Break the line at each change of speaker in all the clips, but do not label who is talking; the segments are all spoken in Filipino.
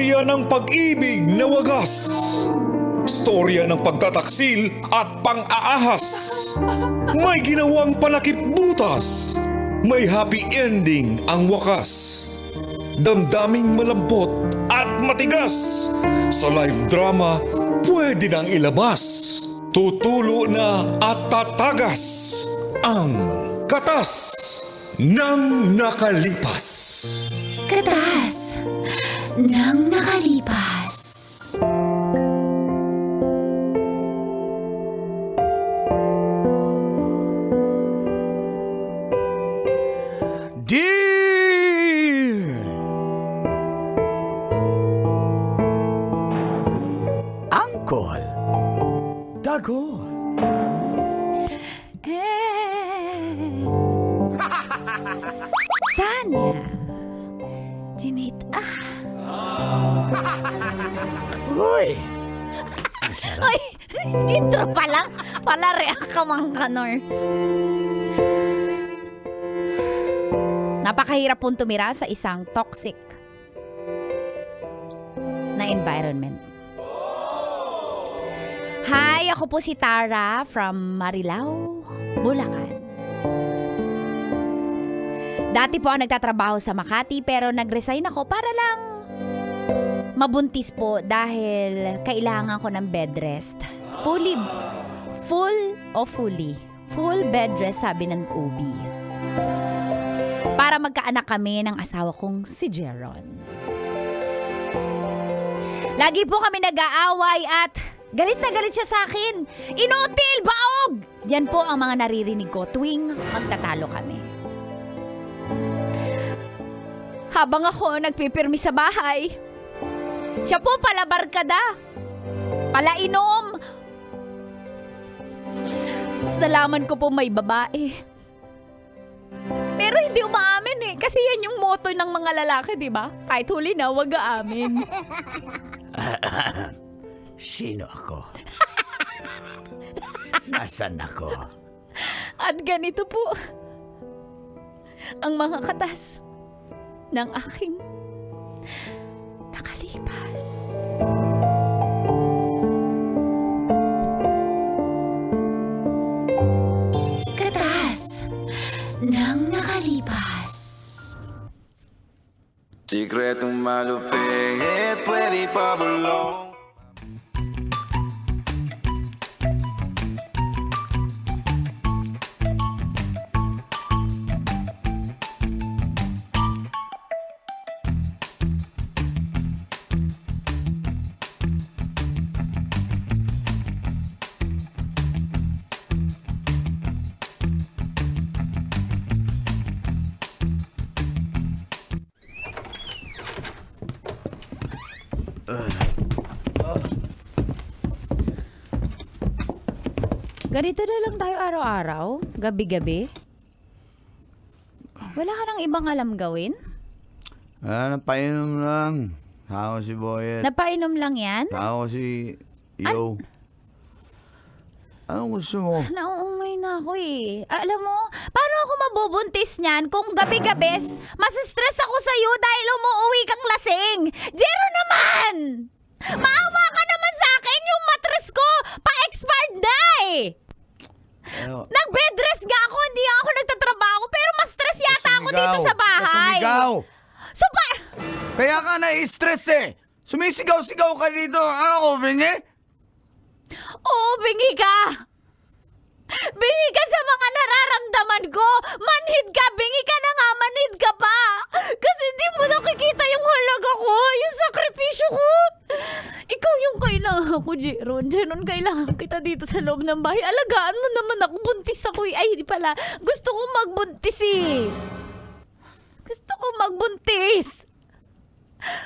Storya ng pag-ibig na wagas. Storya ng pagtataksil at pang-aahas. May ginawang panakip butas. May happy ending ang wakas. Damdaming malampot at matigas. Sa live drama, pwede nang ilabas. Tutulo na at tatagas. Ang Katas ng Nakalipas.
Katas ng Nakalipas.
Dear Uncle Dagon,
Tanya. Jinit,
uy, ang sarap.
Ay, intro pa lang. Pala react ka mang kanor. Napakahirap pong tumira sa isang toxic na environment. Hi, ako po si Tara from Marilao, Bulacan. Dati po ako nagtatrabaho sa Makati pero nag-resign ako para lang mabuntis po dahil kailangan ko ng bed rest. Full bed rest sabi ng OB. Para magkaanak kami ng asawa kong si Jeron. Lagi po kami nag-aaway at galit na galit siya sa akin. Inutil, baog! Yan po ang mga naririnig ko tuwing magtatalo kami. Habang ako nagpipirmi sa bahay, siya po pala barkada, pala inom. Nalaman ko po may babae. Pero hindi umaamin kasi yan yung motto ng mga lalaki, di ba? Kahit huli na, wag aamin.
Sino ako? Nasaan ako?
At ganito po ang mga katas ng aking nakalipas. Katas ng nakalipas.
Sikretong malupit, pwede pa bulong.
Ganito na lang tayo araw-araw, gabi-gabi. Wala ka nang ibang alam gawin?
Napainom lang. Ako si Boyet.
Napainom lang yan?
Ako si Yo. Anong gusto mo?
Nauungay na ako Alam mo, paano ako mabubuntis niyan kung gabi-gabi masistress ako sa'yo dahil umuuwi kang lasing? Jero naman! Maawa ka naman sa akin, yung mattress ko pa-expired na Nag-bed rest nga ako, hindi ako nagtatrabaho pero mas stress yata ako dito sa bahay.
Sumigaw!
Kaya
ka na-stress Sumisigaw-sigaw ka dito. Ano ko, Vinny?
Oo, bingi ka! Bingi ka sa mga nararamdaman ko! Manhid ka! Bingi ka na nga! Manhid ka pa! Kasi di mo nakikita yung halaga ko! Yung sakripisyo ko! Ikaw yung kailangan ko, Jeron. Jeron, kailangan kita dito sa loob ng bahay. Alagaan mo naman ako. Buntis ako Ay, di pala. Gusto ko magbuntis Gusto ko magbuntis.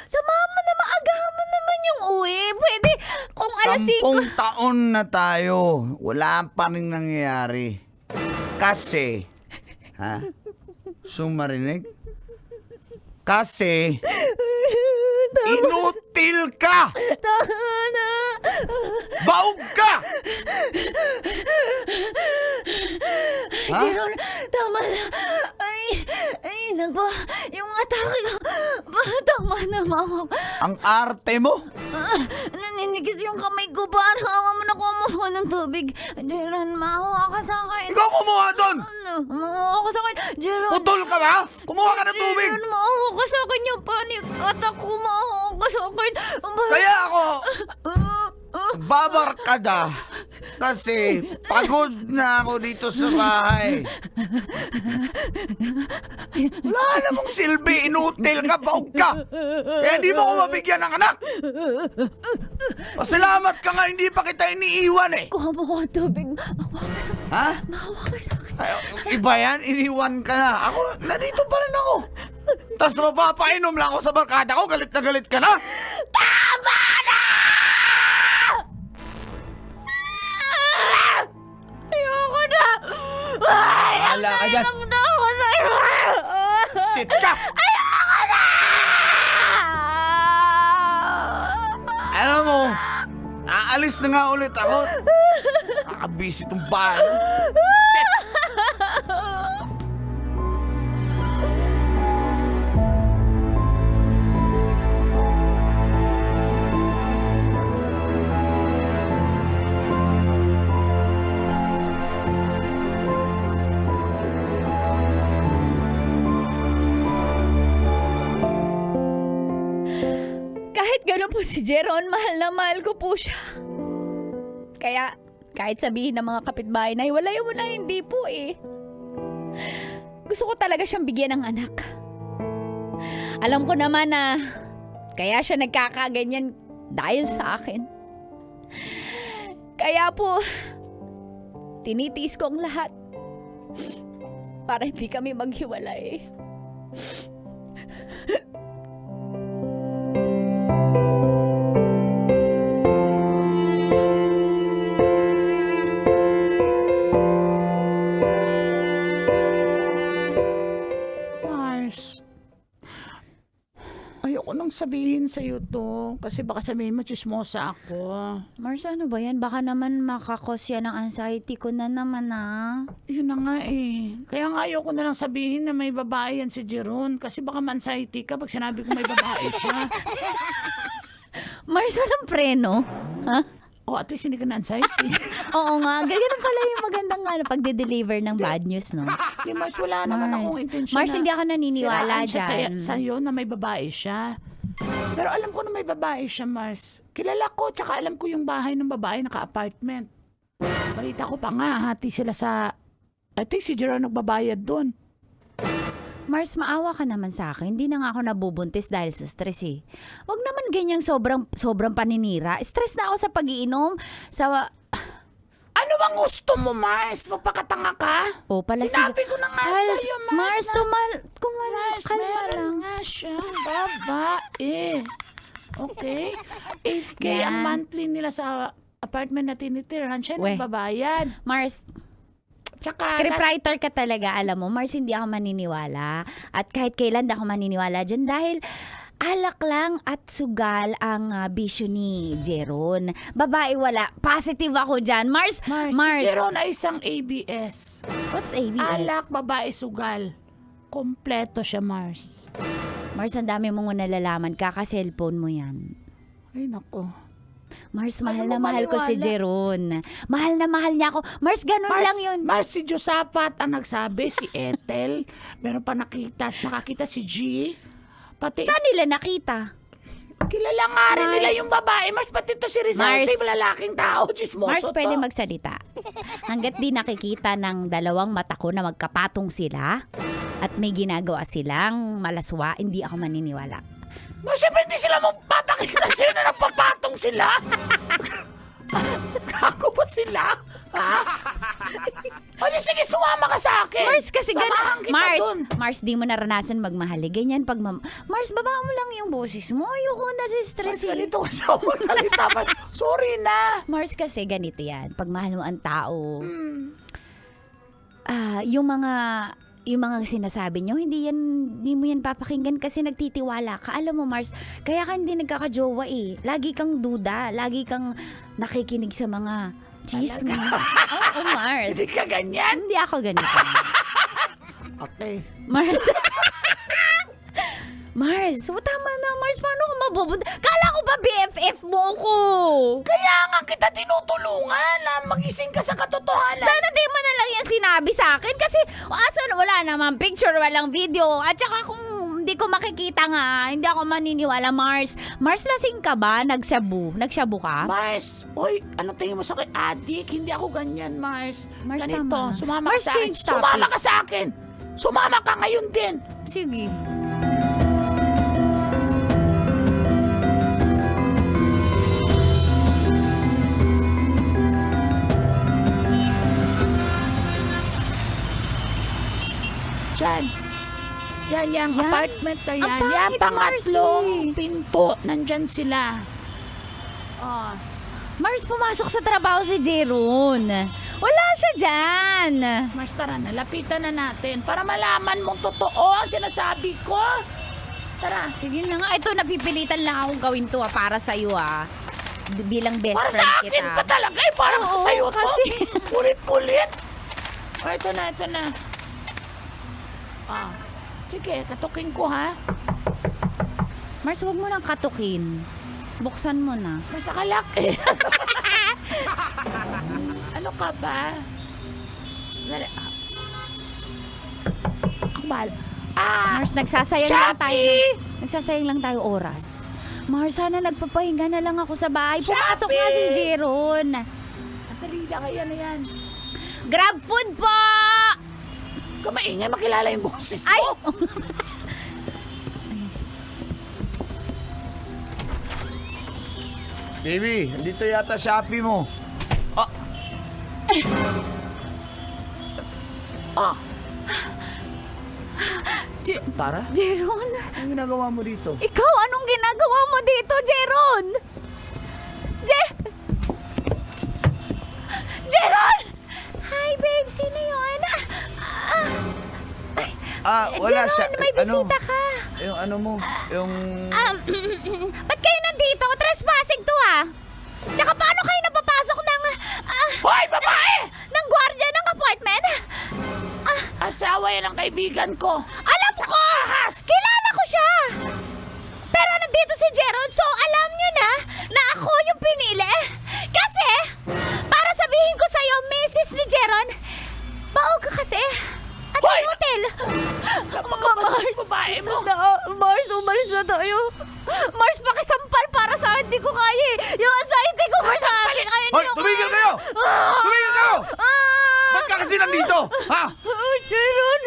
Samahan mo naman, agahan mo naman yung uwi. Pwede, kung alas 5.
10 taon na tayo. Wala pa rin nangyayari. Kasi, sumarinig? Kasi, inutil ka!
Tama na!
Baog ka! Ha?
Jeron, tama na. Ay, naku, yung atake ko. Tama na, Mama.
Ang arte mo.
Naninigis yung kamay ko. Parang hawa mo na kumuha ng tubig. Jeron, mahawa ka sa akin.
Ikaw kumuha doon.
Mahawa ka sa akin. Jeron.
Putol ka ba? Kumuha ka ng tubig.
Jeron, mahawa ka sa akin yung panic attack ko. Mahawa ka sa akin.
Kaya ako, babarkada. Kasi pagod na ako dito sa bahay. Wala namang silbi, inutil ka, baog ka. Kaya hindi mo ako mabigyan ng anak. Pasalamat ka nga, hindi pa kita iniiwan eh.
Kuha mo ko ang tubig. Mahawa ka sa akin.
Ha?
Mahawa ka sa akin.
Ay, iba yan, iniwan ka na. Ako, nandito pa rin ako. Tapos mapapainom lang ako sa barkada ko, galit na galit ka na.
Tama na! Ayoko na! Ay,
Bahala ka dyan.
na ako sa'yo!
Sit ka!
Ayoko na!
Alam mo, aalis na nga ulit ako. Nakabisi itong bahay. Sit!
Kahit gano'n po si Jeron, mahal na mahal ko po siya. Kaya, kahit sabihin ng mga kapitbahay na hiwalay mo na, hindi po eh. Gusto ko talaga siyang bigyan ng anak. Alam ko naman na kaya siya nagkakaganyan dahil sa akin. Kaya po, tinitiis ko ang lahat para hindi kami maghiwalay.
Mars, ayoko nang sabihin sa'yo to. Kasi baka sabihin mo, chismosa ako.
Mars, ano ba yan? Baka naman makakos yan ng anxiety ko na naman
Yun na nga eh. Kaya nga ayoko na lang sabihin na may babae yan si Jeron. Kasi baka ma-anxiety ka pag sinabi ko may babae siya.
Mars, walang preno? Ha?
O at least hindi ka na-anxiety.
Oo nga, ganyan pala yung magandang pagde-deliver ng bad news, no?
Di Mars, wala naman
Mars.
akong intensyon
Mars, hindi ako naniniwala
siraan siya
dyan.
sa'yo na may babae siya. Pero alam ko na may babae siya, Mars. Kilala ko, tsaka alam ko yung bahay ng babae, naka-apartment. Balita ko pa nga, hati sila sa... I think si Jeron nagbabayad doon.
Mars, maawa ka naman sa akin. Hindi na nga ako nabubuntis dahil sa stress eh. Wag naman ganyang sobrang paninira. Stress na ako sa pag-iinom, sa...
Ano bang gusto mo, Mars? Magpakatanga ka?
Oh, pala
Sinabi ko na nga sa'yo, Mars,
Mars,
na...
Mars, kalma
meron
lang.
nga siyang babae. Okay? 8K
Yan.
ang monthly nila sa apartment na tinitirahan. Siya
Weh.
nagbabayad.
Mars,
Tsaka,
scriptwriter ka talaga, alam mo. Mars, hindi ako maniniwala. At kahit kailan di ako maniniwala dyan dahil alak lang at sugal ang bisyo ni Jeron. Babae wala. Positive ako dyan. Mars,
Si Jeron ay isang ABS.
What's ABS?
Alak, babae, sugal. Kompleto siya, Mars.
Mars, ang dami mong nalalaman. Kaka-cellphone mo yan.
Ay, nako.
Mars,
Ayaw
mahal
mo
na mahal ko si
maniwala.
Jeron. Mahal na mahal niya ako. Mars, ganun lang yun.
Mars, si Josapat ang nagsabi, si Ethel. Meron pa nakakita si G. Pati,
Saan nila nakita?
kilala nga rin
Mars.
nila yung babae. Mars, pati to si Rizal,
Mars.
lalaking tao. Chismoso
Mars,
to.
pwede magsalita. Hanggat di nakikita ng dalawang mata ko na magkapatong sila at may ginagawa silang malaswa, hindi ako maniniwala.
Mars, syempre hindi sila magpapakita sa'yo na nagpapatong sila. Gago ba sila? Ha? O di sige, sumama ka sa akin.
Mars, kasi
Samahan kita dun.
Mars, di mo naranasan magmahali. Ganyan pag Mars, baba mo lang yung boses mo. Ayoko na si stress.
Mars, ganito kasi ako magsalita. Mars, sorry na.
Mars, kasi ganito yan. Pag mahal mo ang tao, yung mga sinasabi nyo, hindi mo yan papakinggan kasi nagtitiwala ka. Alam mo, Mars, kaya ka hindi nagkakajowa eh. Lagi kang duda, lagi kang nakikinig sa mga chismis. Oo, Mars.
Hindi ka ganyan.
Hindi ako ganito.
Okay.
Mars. Mars, tama na, Mars. Paano ko mabubunta? Kala ko ba BFF mo ko?
Kaya nga kita tinutulungan na magising ka sa katotohanan.
Sana di mo na lang yan sinabi sa akin kasi asan wala naman picture, walang video. At saka kung hindi ko makikita nga, hindi ako maniniwala, Mars. Mars, lasing ka ba? Nagshabu ka?
Mars, oy, ano tingin mo sa akin? Adik, hindi ako ganyan, Mars.
Mars,
Ganito,
tama.
sumama
Mars,
ka sa akin.
change topic.
Sumama ka sa akin. Sumama ka ngayon din.
Sige.
Diyan. Yan, yung
Yan?
apartment na yan.
Ang
Yan,
pangit,
pangatlong
Marcy.
pinto. Nandyan sila. Oh.
Mars, pumasok sa trabaho si Jeron. Wala siya dyan.
Mars, tara na. Lapitan na natin para malaman mong totoo ang sinasabi ko. Tara.
Sige na nga, ito napipilitan lang akong gawin to para sa'yo bilang best
Para
friend
sa akin
kita.
pa talaga eh. Parang
Oo,
sa'yo to.
kasi-
Kulit-kulit. Oh, ito na, ito na. Sige, katukin ko ha.
Mars, huwag mo nang katukin. Buksan mo na.
Mas kalaki. Ano ka ba? Dali. Ako bahala.
Mars, nagsasayang lang tayo.
Shopee!
Nagsasayang lang tayo oras. Mars, sana nagpapahinga na lang ako sa bahay. Pumasok
Shopee!
nga si Jeron.
Ang dali lang, ayan na yan.
Grab food po!
Kamaingay, makilala yung boses mo.
Ay!
Baby, andito yata Shopee mo. Tara,
Jeron,
anong ginagawa mo dito?
ikaw, anong ginagawa mo dito, Jeron? Jeron! Hi, babe. Sino yun?
Wala
Jeron,
siya.
may bisita ka.
Yung ano mo, yung...
Ba't kayo nandito? Trespassing to, Tsaka paano kayo napapasok ng...
Hoy, babae!
ng gwardiya ng apartment?
Asawa yan ang kaibigan ko.
Alam ko! Kilala ko siya! Pero nandito si Jeron, so alam niyo na ako yung pinili. Kasi, para sabihin ko sa'yo, Mrs. ni Jeron, baog ka kasi. At
Hoy!
yung hotel.
Napakabastos babae mo.
Mars, umalis na tayo. Mars, pakisampal para sa akin. Hindi ko kaya yung anxiety ko, Mars, sa akin.
Hoy, tumigil kayo! Tumigil kayo! Ba't ka kasi nandito? Ha?
Jeron,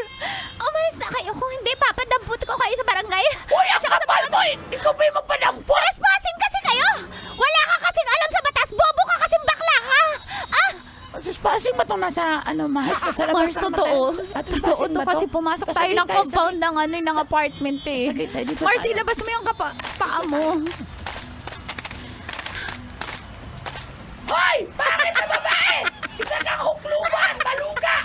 umalis na kayo. Kung hindi, papadampot ko kayo sa barangay.
Hoy, ang
Tsaka sa
kapal mo eh! Ikaw ba yung magpadampot?
Trespassing kasi kayo! Wala ka kasing alam sa batas! Bobo ka kasing bakla ka!
Trespassing ba itong nasa, Mars? Nasa labas
Mars,
ng
totoo.
hotel?
Totoo to kasi pumasok tayo ng compound ng apartment eh.
Sagay tayo dito.
Mars, ilabas mo yung paa mo.
Hoy! Bakit na babae? Isa kang hukluban! Maluga!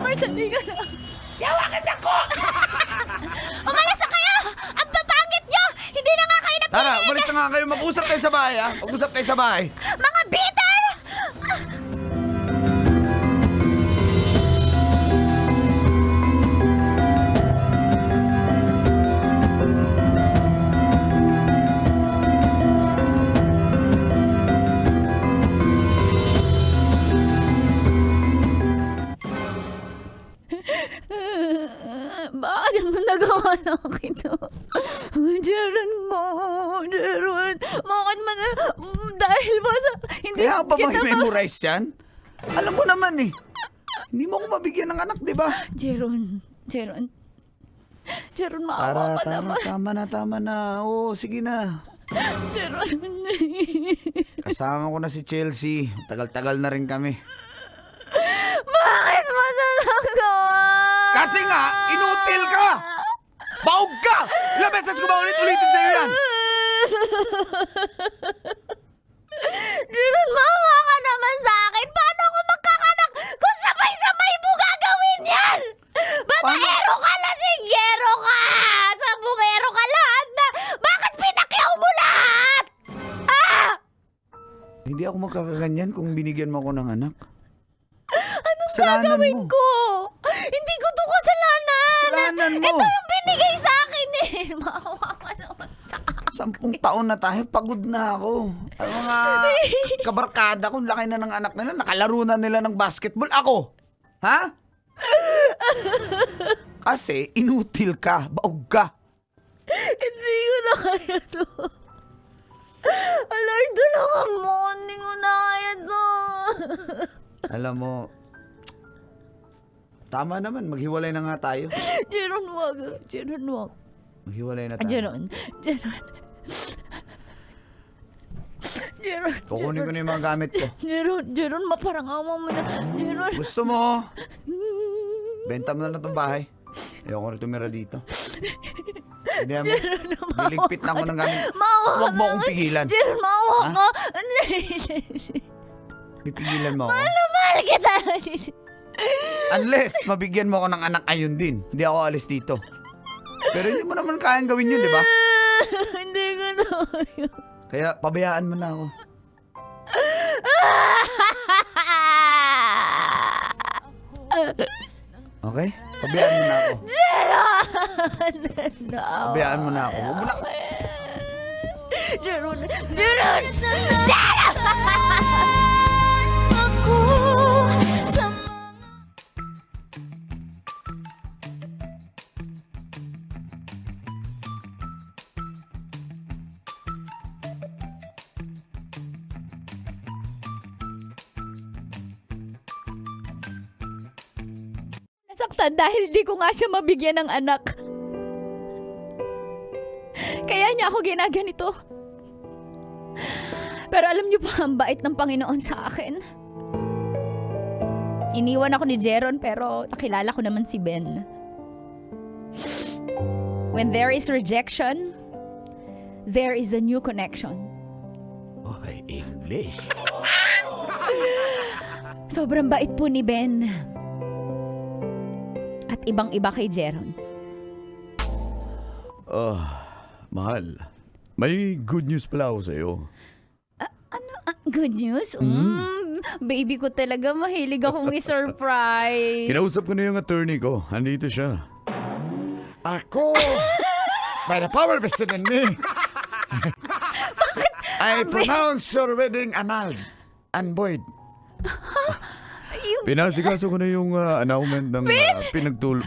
Mars, hindi ka na.
Yawakan ako!
Umalis na kayo! Ang papangit nyo! Hindi na nga kayo napili!
Tara, umalis na nga kayo. Mag-usap tayo sa bahay, ha? Mag-usap tayo sa bahay.
Mga bitter! Bakit mo nagawa sa akin to? Jeron mo, Jeron. Bakit mo na, dahil ba sa, hindi
Kaya pa
kita
memorize yan? Alam mo naman eh. Hindi mo ko mabigyan ng anak, di ba?
Jeron, maawa ka naman.
Tama na. Oo, sige na.
Jeron.
Kasama ko na si Chelsea. Tagal-tagal na rin kami.
Bakit mo na nagawa?
Kasi nga, inutil ka! Baog ka! Ilang beses ko ba ulit-ulitin sa'yo yan?
Jeron, maawa ka naman sa akin. Paano ako magkakanak kung sabay-sabay mo gagawin yan? Babaero ka, lasinggero ka! Sabungero ka lahat na! Bakit pinakyaw mo lahat?
Hindi ako magkakaganyan kung binigyan mo ako ng anak.
Anong
Kasalanan
gagawin
mo.
ko? Hindi ko to kasalanan!
Kasalanan mo.
Ito yung binigay akin. Maawa ka naman sa akin.
10 taon na tayo, pagod na ako. Ang mga kabarkada ko, laki na ng anak nila, nakalaro na nila ng basketball. Ako, ha? Kasi inutil ka, baog ka.
Hindi ko na kaya to. Lord, tulungan mo. Hindi ko na kaya to.
Alam mo, tama naman, maghiwalay na nga tayo.
Jeron, wag. Jeron, wag.
Maghiwalay na tayo.
Jeron. Jeron. Jeron.
Kukunin ko na yung mga gamit ko.
Jeron, maparangawa mo na. Jeron.
Gusto mo? Benta mo na lang itong bahay. Ayoko rin tumira dito. Hindi mo. Niligpit na ako ng gamit.
Maawa
Huwag mo akong pigilan.
Jeron, maawa
Ha?
ka.
Pipigilan mo ako.
Mahal kita.
Unless mabigyan mo ako ng anak ayun din. Hindi ako alis dito. Pero hindi mo naman kayang gawin yun, di ba?
Hindi ko na kaya.
Kaya pabayaan mo na ako. Okay? Pabayaan mo na ako. Pabayaan mo na ako. Huwag mo na.
Jeron! Jeron! Ako sa nasaktan dahil di ko nga siya mabigyan ng anak. Kaya niya ako ginaganito. Pero alam niyo pa, ang bait ng Panginoon sa akin. Iniwan ako ni Jeron pero nakilala ko naman si Ben. When there is rejection, there is a new connection.
Okay, English.
Sobrang bait po ni Ben. At ibang-iba kay Jeron.
Mahal, may good news pala ako sa'yo.
Good news? Baby ko talaga, mahilig akong i-surprise.
Kinausap ko na yung attorney ko. Andito siya.
Ako, by the power vested in me, I pronounce your wedding annulled and void.
Pinasikaso ko na yung announcement ng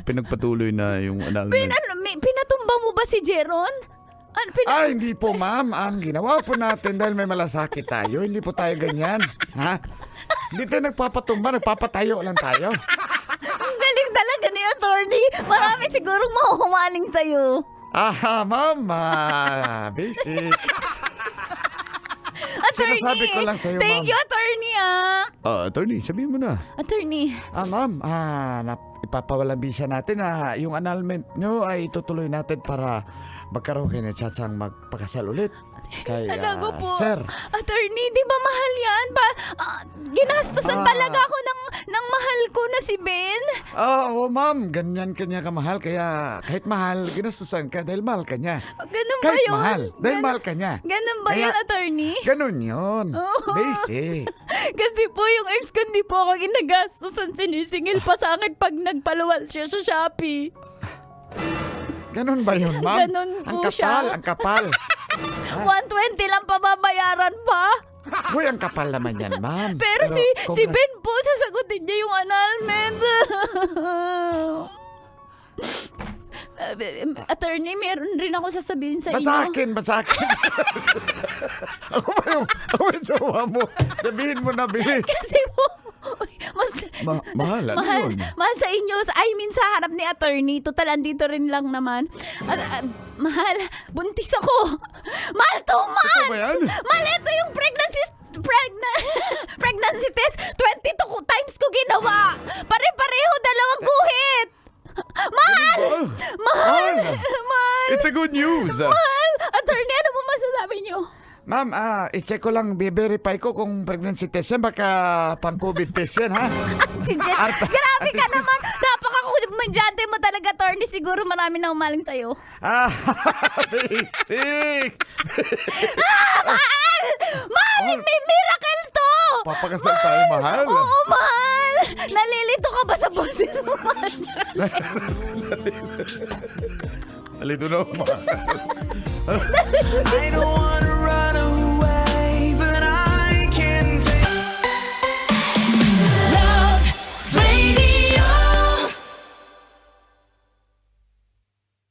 pinagpatuloy na yung announcement.
Pinatumba mo ba si Jeron?
Ay, hindi po ma'am. Ang ginawa po natin dahil may malasakit tayo, hindi po tayo ganyan. Ha? Hindi tayo nagpapatumba, nagpapatayo lang tayo.
Ang galing talaga ni attorney. Marami sigurong mahuhumaling sa'yo.
Ma'am, basic.
Attorney!
Sinasabi ko lang sa'yo,
Thank
ma'am.
you, attorney,
Attorney, sabihin mo na.
Attorney,
Ma'am, ipapawalang bisa natin na yung annulment nyo ay itutuloy natin para magkaroon kayo ng tsatsang magpakasal ulit. Kay,
talaga po.
sir.
Attorney, di ba mahal yan? Ginastusan talaga ako ng mahal ko na si Ben.
Oo, ma'am. Ganyan kanya kamahal. Kaya kahit mahal, ginastusan ka dahil mahal ka niya.
Ganun ba
Kahit
yun?
mahal, dahil mahal ka niya.
Ganun ba
Kaya-
yun, attorney?
Ganun yun.
Oo.
Basic.
Kasi po yung ex ko, hindi po ako ginagastusan. Sinisingil pa sa akin pag nagpaluwal siya sa Shopee.
Ganun ba yun, ma'am?
Ganun
ang
po
kapal,
siya.
ang kapal.
120 lang pababayaran pa.
Uy, ang kapal naman yan, ma'am.
Pero si
congrats.
Ben po, sasagutin niya yung annulment. Attorney, meron rin ako sasabihin sa inyo.
Basakin. ako ba yung jowa mo? Sabihin mo na, bilis.
Kasi po, mas...
Mahal, ano yun?
Mahal sa inyo. Sa harap ni attorney. Total, andito rin lang naman. Mahal, buntis ako. Mahal, 2 months.
Ito ba yan?
Mahal, ito yung pregnancy test. 22 times ko ginawa. Pare-pareho, 2 guhit. Mahal! Mahal! Mahal!
It's a good news.
Mahal! Attorney, ano po masasabi niyo?
Ma'am, i-check ko lang, i-verify ko kung pregnancy test yan. Baka pang-COVID test yan, ha?
Grabe ka naman! Napaka-kumadyante mo talaga, attorney. Siguro marami na umaling sa'yo.
Basic!
Mahal! Mahal! May miracle to!
Papakasal tayo, mahal.
Oo, mahal! Nalilito ka ba sa boses mo, mahal?
Alito na.
I don't want